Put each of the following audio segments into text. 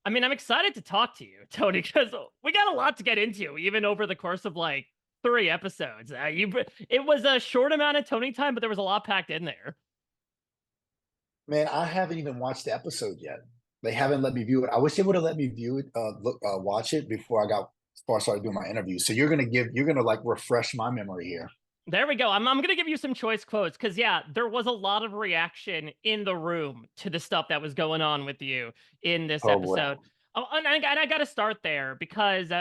I mean, I'm excited to talk to you, Tony, because we got a lot to get into, even over the course of like 3 episodes. It was a short amount of Tony time, but there was a lot packed in there. Man, I haven't even watched the episode yet. They haven't let me view it. I wish they would have let me view it, watch it before before I started doing my interview. So you're gonna like refresh my memory here. There we go. I'm gonna give you some choice quotes because yeah, there was a lot of reaction in the room to the stuff that was going on with you in this Oh boy. episode. Oh, and I got to start there because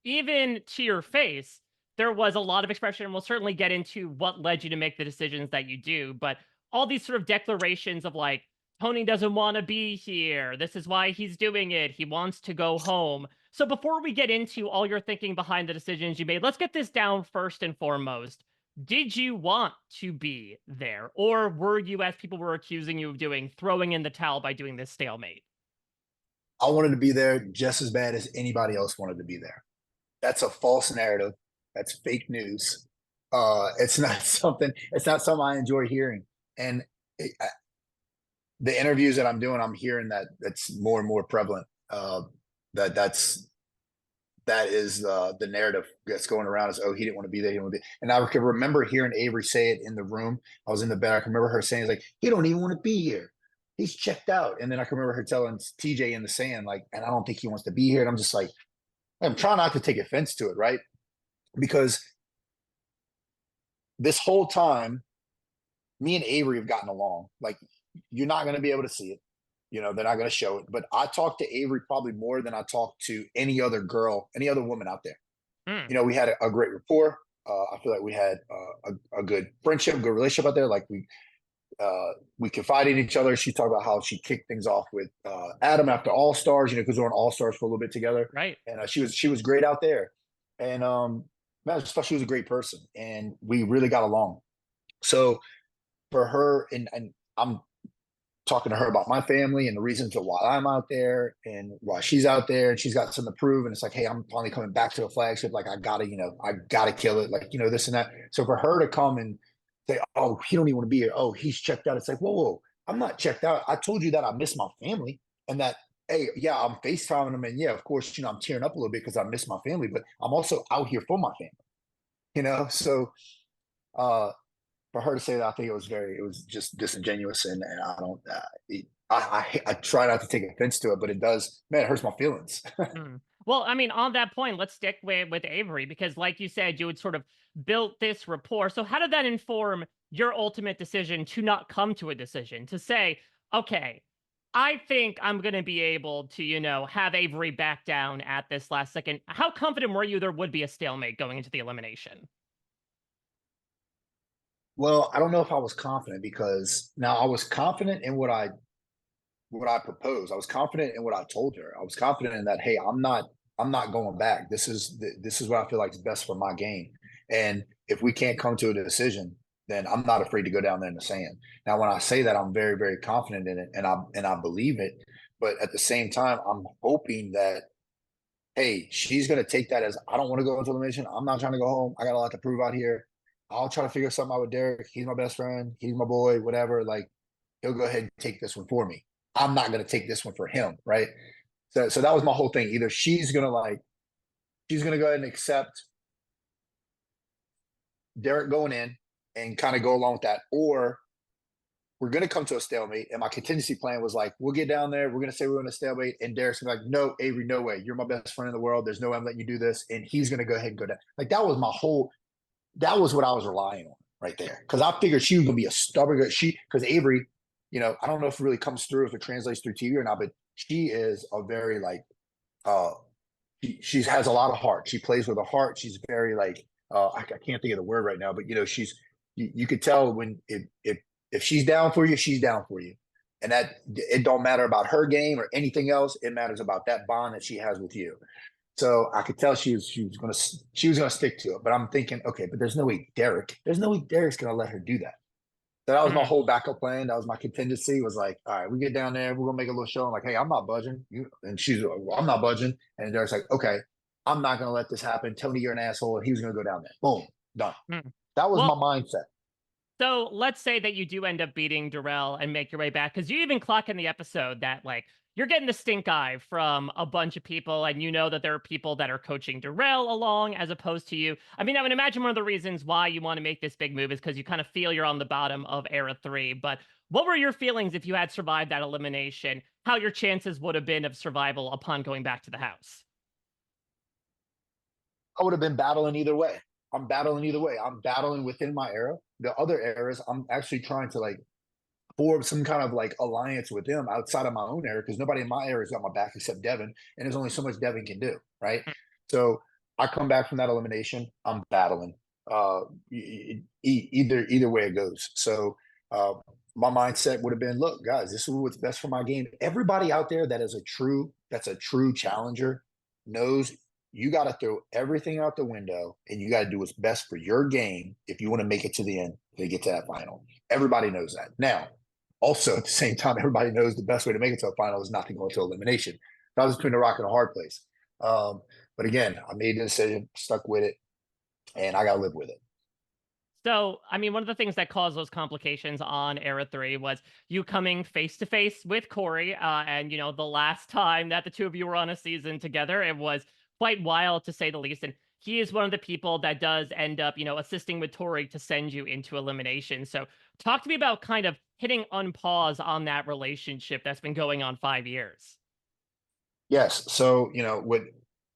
even to your face, there was a lot of expression, and we'll certainly get into what led you to make the decisions that you do. But all these sort of declarations of like Tony doesn't want to be here. This is why he's doing it. He wants to go home. So before we get into all your thinking behind the decisions you made, let's get this down first and foremost. Did you want to be there? Or were you, as people were accusing you of doing, throwing in the towel by doing this stalemate? I wanted to be there just as bad as anybody else wanted to be there. That's a false narrative. That's fake news. It's not something I enjoy hearing. And the interviews that I'm doing, I'm hearing that that's more and more prevalent. That that's that is the narrative that's going around is, oh, he didn't want to be there. He didn't want to be. And I can remember hearing Avery say it in the room. I was in the bed. I can remember her saying, like, he don't even want to be here. He's checked out. And then I can remember her telling TJ in the sand, like, and I don't think he wants to be here. And I'm just like, I'm trying not to take offense to it, right? Because this whole time, me and Avery have gotten along. Like, you're not going to be able to see it. You know, they're not going to show it. But I talk to Avery probably more than I talk to any other girl, any other woman out there. Hmm. You know, we had a great rapport. I feel like we had a good friendship, good relationship out there. Like we confided in each other. She talked about how she kicked things off with Adam after All Stars, you know, because we were on All Stars for a little bit together. Right. And she was great out there. And man, I just thought she was a great person, and we really got along. So for her, and I'm talking to her about my family and the reasons of why I'm out there and why she's out there, and she's got something to prove. And it's like, hey, I'm finally coming back to the flagship. Like I gotta kill it. Like, this and that. So for her to come and say, oh, he don't even want to be here. Oh, he's checked out. It's like, whoa, I'm not checked out. I told you that I miss my family and that, hey, yeah, I'm FaceTiming them. And yeah, of course, I'm tearing up a little bit because I miss my family, but I'm also out here for my family. So uh for her to say that, I think it was just disingenuous, and I don't, I try not to take offense to it, but it does, man, it hurts my feelings. Hmm. Well, I mean, on that point, let's stick with Avery because, like you said, you had sort of built this rapport. So, how did that inform your ultimate decision to not come to a decision to say, okay, I think I'm going to be able to, have Avery back down at this last second? How confident were you there would be a stalemate going into the elimination? Well, I don't know if I was confident, because now I was confident in what I proposed. I was confident in what I told her. I was confident in that, hey, I'm not going back. This is what I feel like is best for my game. And if we can't come to a decision, then I'm not afraid to go down there in the sand. Now, when I say that, I'm very, very confident in it, and I believe it. But at the same time, I'm hoping that, hey, she's going to take that as, I don't want to go into elimination. I'm not trying to go home. I got a lot to prove out here. I'll try to figure something out with Derek. He's my best friend. He's my boy, whatever. Like, he'll go ahead and take this one for me. I'm not going to take this one for him. Right. So that was my whole thing. Either she's going to go ahead and accept Derek going in and kind of go along with that, or we're going to come to a stalemate. And my contingency plan was like, we'll get down there. We're going to say we're in a stalemate. And Derek's going to be like, no, Avery, no way. You're my best friend in the world. There's no way I'm letting you do this. And he's going to go ahead and go down. Like, that was what I was relying on right there. Because I figured she was going to be a stubborn, because Avery, I don't know if it really comes through, if it translates through TV or not, but she is a very like, she has a lot of heart. She plays with a heart. She's very like, I can't think of the word right now, but you could tell when if she's down for you, she's down for you. And that it don't matter about her game or anything else. It matters about that bond that she has with you. So I could tell she was gonna stick to it. But I'm thinking, okay, but there's no way Derek's gonna let her do that. So that was my Mhm. whole backup plan. That was my contingency. Was like, all right, we get down there, we're gonna make a little show. I'm like, hey, I'm not budging. And she's, well, I'm not budging. And Derek's like, okay, I'm not gonna let this happen. Tony, you're an asshole, and he was gonna go down there. Boom, done. Mhm. That was my Well, mindset. so let's say that you do end up beating Darrell and make your way back, because you even clock in the episode that like you're getting the stink eye from a bunch of people, and you know that there are people that are coaching Darrell along as opposed to you. I mean, I would imagine one of the reasons why you want to make this big move is because you kind of feel you're on the bottom of era 3. But what were your feelings if you had survived that elimination? How your chances would have been of survival upon going back to the house? I would have been battling either way. I'm battling either way. I'm battling within my era. The other eras, I'm actually trying to like form some kind of like alliance with them outside of my own era because nobody in my era has got my back except Devin, and there's only so much Devin can do, right? So I come back from that elimination, I'm battling. Either way it goes. So uh, my mindset would have been, look, guys, this is what's best for my game. Everybody out there that's a true challenger knows you got to throw everything out the window and you got to do what's best for your game if you want to make it to the end to get to that final. Everybody knows that. Now, also at the same time, everybody knows the best way to make it to a final is not to go into elimination. So I was between a rock and a hard place. But again, I made the decision, stuck with it, and I got to live with it. So, I mean, one of the things that caused those complications on Era 3 was you coming face to face with Corey. And, the last time that the two of you were on a season together, it was quite wild to say the least. And he is one of the people that does end up, assisting with Tori to send you into elimination. So, talk to me about kind of hitting unpause on that relationship that's been going on 5 years. Yes. So,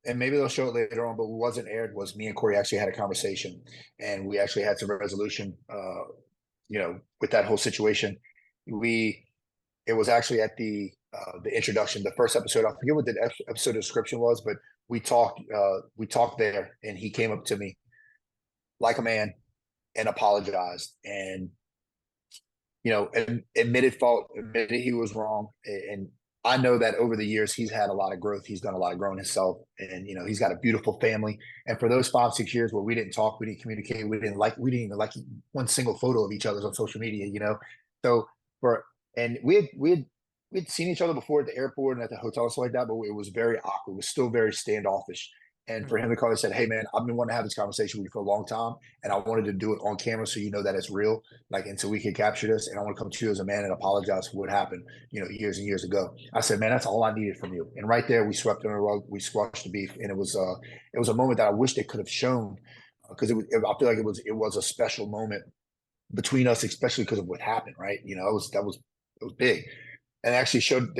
and maybe they'll show it later on, but what wasn't aired was me and Corey actually had a conversation and we actually had some resolution, with that whole situation. We, it was actually at the introduction, the first episode. I forget what the episode description was, but we talked there and he came up to me like a man and apologized and, admitted fault, admitted he was wrong. And I know that over the years he's had a lot of growth. He's done a lot of growing himself, and he's got a beautiful family. And for those 5 6 years where we didn't talk, we didn't communicate, we didn't even like one single photo of each other's on social media. So for and we had seen each other before at the airport and at the hotel and stuff like that, but it was very awkward. It was still very standoffish. And for him to call and said, "Hey man, I've been wanting to have this conversation with you for a long time, and I wanted to do it on camera so you know that it's real, like, and so we can capture this. And I want to come to you as a man and apologize for what happened, years and years ago." I said, "Man, that's all I needed from you." And right there, we swept in a rug, we squashed the beef, and it was a moment that I wish they could have shown because I feel like it was a special moment between us, especially because of what happened. Right? It was big, and actually showed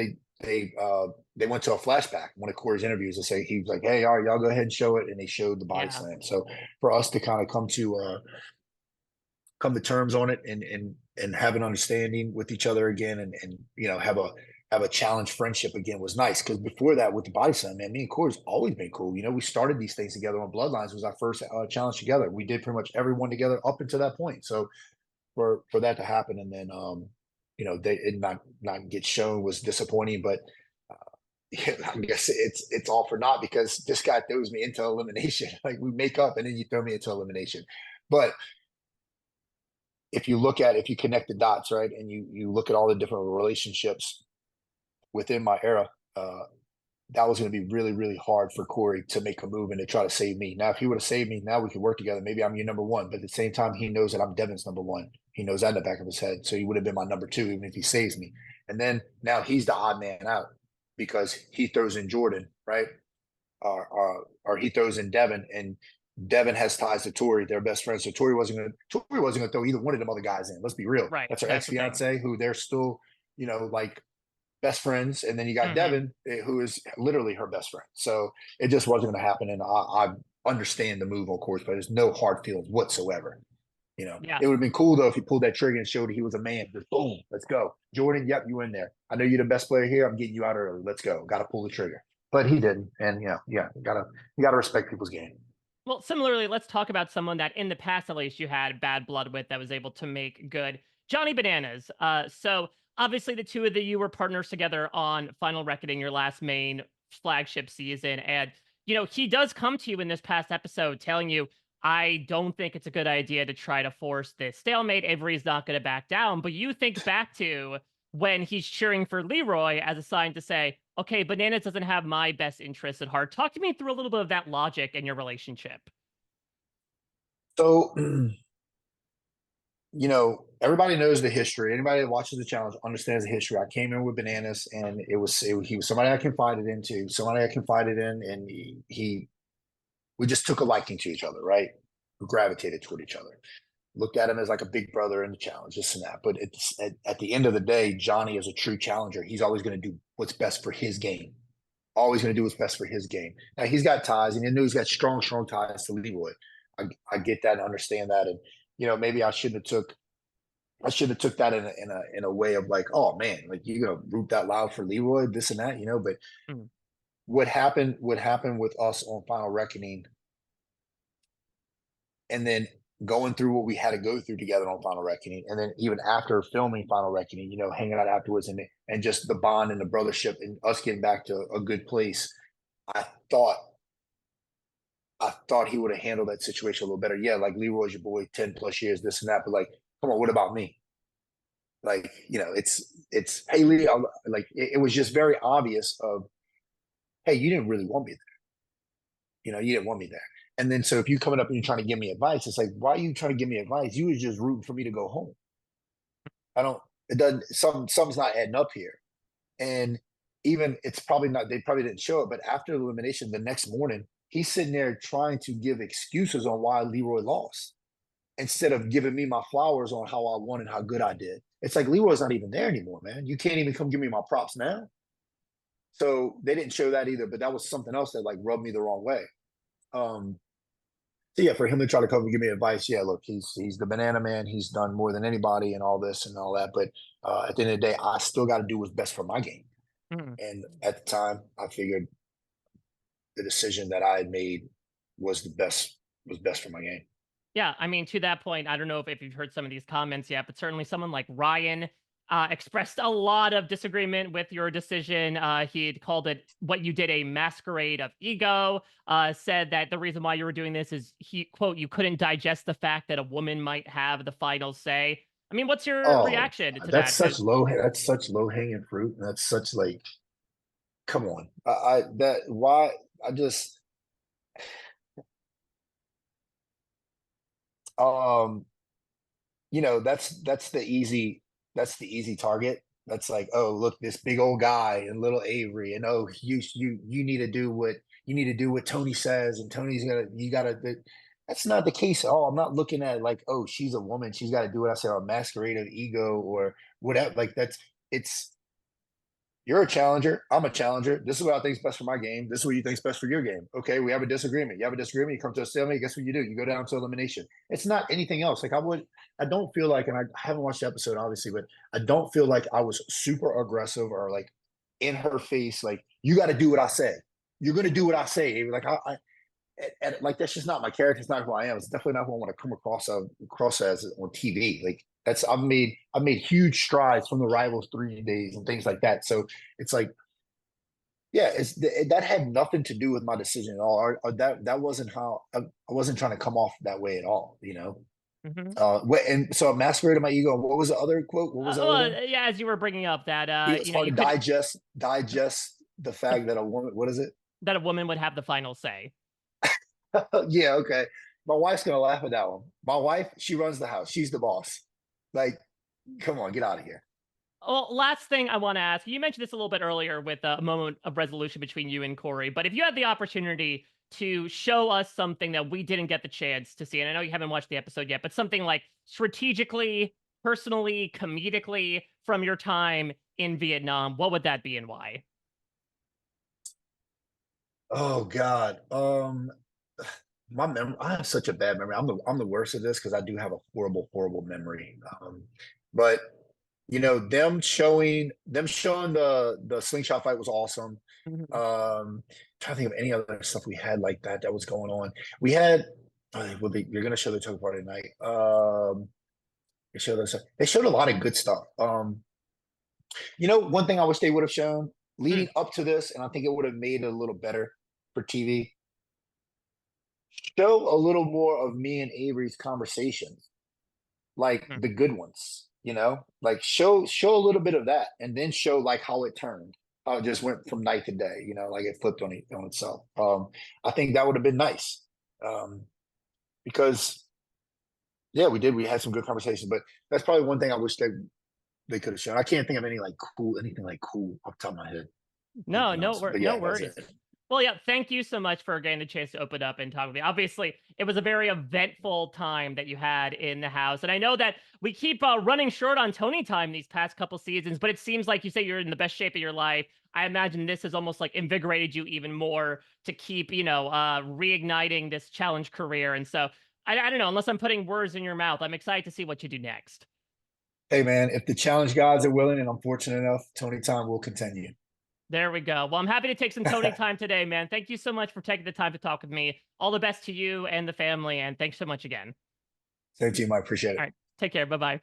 they went to a flashback, one of Corey's interviews, to say he was like, "Hey, all right, y'all go ahead and show it," and they showed the body Yeah. slam. So for us to kind of come to terms on it and have an understanding with each other again, and have a challenge friendship again was nice. Because before that, with the body slam, man, me and Corey's always been cool. We started these things together on Bloodlines. It was our first challenge together. We did pretty much everyone together up until that point. So for that to happen and then they not get shown was disappointing, but yeah, I guess it's all for naught because this guy throws me into elimination. Like we make up and then you throw me into elimination. But if you connect the dots, right, and you look at all the different relationships within my era, that was going to be really, really hard for Corey to make a move and to try to save me. Now, if he would have saved me, now we could work together. Maybe I'm your number one, but at the same time, he knows that I'm Devin's number one. He knows that in the back of his head. So he would have been my number two, even if he saves me. And then now he's the odd man out because he throws in Jordan, right? Or he throws in Devin, and Devin has ties to Tori. They're best friends. So Tori wasn't gonna throw either one of them other guys in. Let's be real. Right. That's her That's ex the thing. fiance, who they're still, like best friends, and then you got Hmm. Devin, who is literally her best friend. So it just wasn't going to happen, and I understand the move, of course, but there's no hard feelings whatsoever. Yeah. It would have been cool though if he pulled that trigger and showed that he was a man. Just boom, let's go, Jordan. Yep, you in there. I know you're the best player here. I'm getting you out early. Let's go. Got to pull the trigger, but he didn't, and you gotta respect people's game. Well, similarly, let's talk about someone that in the past, at least, you had bad blood with that was able to make good. Johnny Bananas. So obviously, the two of you were partners together on Final Reckoning, your last main flagship season, and he does come to you in this past episode telling you, "I don't think it's a good idea to try to force this stalemate. Avery's not going to back down." But you think back to when he's cheering for Leroy as a sign to say, "Okay, Bananas doesn't have my best interests at heart." Talk to me through a little bit of that logic in your relationship. So everybody knows the history. Anybody that watches the challenge understands the history. I came in with bananas, and he was somebody I confided into, somebody I confided in, and we just took a liking to each other, right? We gravitated toward each other. Looked at him as like a big brother in the challenge, this and that. But at the end of the day, Johnny is a true challenger. He's always going to do what's best for his game. Always going to do what's best for his game. Now he's got ties, and you know he's got strong, strong ties to Leroy. I get that and understand that, and maybe I should have took that in a way of like, oh man, like you're gonna root that loud for Leroy, this and that, But Mm. what happened with us on Final Reckoning, and then going through what we had to go through together on Final Reckoning, and then even after filming Final Reckoning, hanging out afterwards, and just the bond and the brothership and us getting back to a good place. I thought I thought he would have handled that situation a little better. Yeah, like Leroy's your boy, 10 plus years, this and that, but like, come on, what about me? Like, it's hey Lee, like it was just very obvious of, hey, you didn't really want me there. You didn't want me there. And then so if you coming up and you're trying to give me advice, it's like, why are you trying to give me advice? You was just rooting for me to go home. I don't. It doesn't. Something's not adding up here. And even it's probably not. They probably didn't show it, but after the elimination, the next morning, he's sitting there trying to give excuses on why Leroy lost instead of giving me my flowers on how I won and how good I did. It's like Leroy's not even there anymore, man. You can't even come give me my props now. So they didn't show that either, but that was something else that like rubbed me the wrong way. Um, so yeah, for him to try to come and give me advice, yeah, look, he's the banana man. He's done more than anybody and all this and all that. But at the end of the day, I still got to do what's best for my game. Mm. And at the time, I figured the decision that I had made was best for my game. Yeah, I mean, to that point, I don't know if you've heard some of these comments yet, but certainly someone like Ryan expressed a lot of disagreement with your decision. He had called it what you did a masquerade of ego. Said that the reason why you were doing this is he quote you couldn't digest the fact that a woman might have the final say. I mean, what's your Oh, reaction to that's that? such Because low. That's such low hanging fruit. That's such like, come on. I that why I just um that's the easy target. That's like, oh look, this big old guy and little Avery, and oh you need to do what Tony says, and Tony's gonna you gotta. That's not the case at all. I'm not looking at it like, oh, she's a woman, she's got to do what I say, or a masquerade of ego or whatever. Like it's you're a challenger. I'm a challenger. This is what I think is best for my game. This is what you think is best for your game. Okay, we have a disagreement. You have a disagreement. You come to a stalemate. Guess what you do? You go down to elimination. It's not anything else. Like I don't feel like, and I haven't watched the episode obviously, but I don't feel like I was super aggressive or like in her face. Like you got to do what I say. You're gonna do what I say. Like and like that's just not my character. It's not who I am. It's definitely not who I want to come across as on TV. Like that's I've made huge strides from the Rivals 3 days and things like that. So it's like, yeah, that had nothing to do with my decision at all. Or that wasn't how I wasn't trying to come off that way at all. Mhm. And so I masqueraded my ego. What was the other quote? What was the other Well, one? yeah, as you were bringing up that It's hard you to could digest the fact that a woman. What is it? that a woman would have the final say. Yeah, okay. My wife's gonna laugh at that one. My wife, she runs the house. She's the boss. Like, come on, get out of here. Well, last thing I want to ask you mentioned this a little bit earlier with a moment of resolution between you and Corey, but if you had the opportunity to show us something that we didn't get the chance to see, and I know you haven't watched the episode yet, but something like strategically, personally, comedically from your time in Vietnam, what would that be and why? Oh God. My memory. I have such a bad memory. I'm the worst at this because I do have a horrible, horrible memory. But them showing the slingshot fight was awesome. Mhm. Trying to think of any other stuff we had like that was going on. We had. You're gonna show the tug party tonight. They showed a lot of good stuff. One thing I wish they would have shown Mm, leading up to this, and I think it would have made it a little better for TV. Show a little more of me and Avery's conversations, like mm. the good ones. Like show a little bit of that, and then show like how it turned, how it just went from night to day. Like it flipped on itself. I think that would have been nice, because Yeah, we did. We had some good conversations, but that's probably one thing I wish they could have shown. I can't think of anything like cool off the top of my head, to No, be honest. But no yeah, that's worries. it. Well, yeah, thank you so much for getting the chance to open up and talk with me. Obviously, it was a very eventful time that you had in the house. And I know that we keep running short on Tony time these past couple seasons, but it seems like you say you're in the best shape of your life. I imagine this has almost like invigorated you even more to keep, reigniting this challenge career. And so I don't know, unless I'm putting words in your mouth, I'm excited to see what you do next. Hey man, if the challenge gods are willing and I'm fortunate enough, Tony time will continue. There we go. Well, I'm happy to take some Tony time today, man. Thank you so much for taking the time to talk with me. All the best to you and the family, and thanks so much again. Same team, I appreciate All it. right. Take care. Bye bye.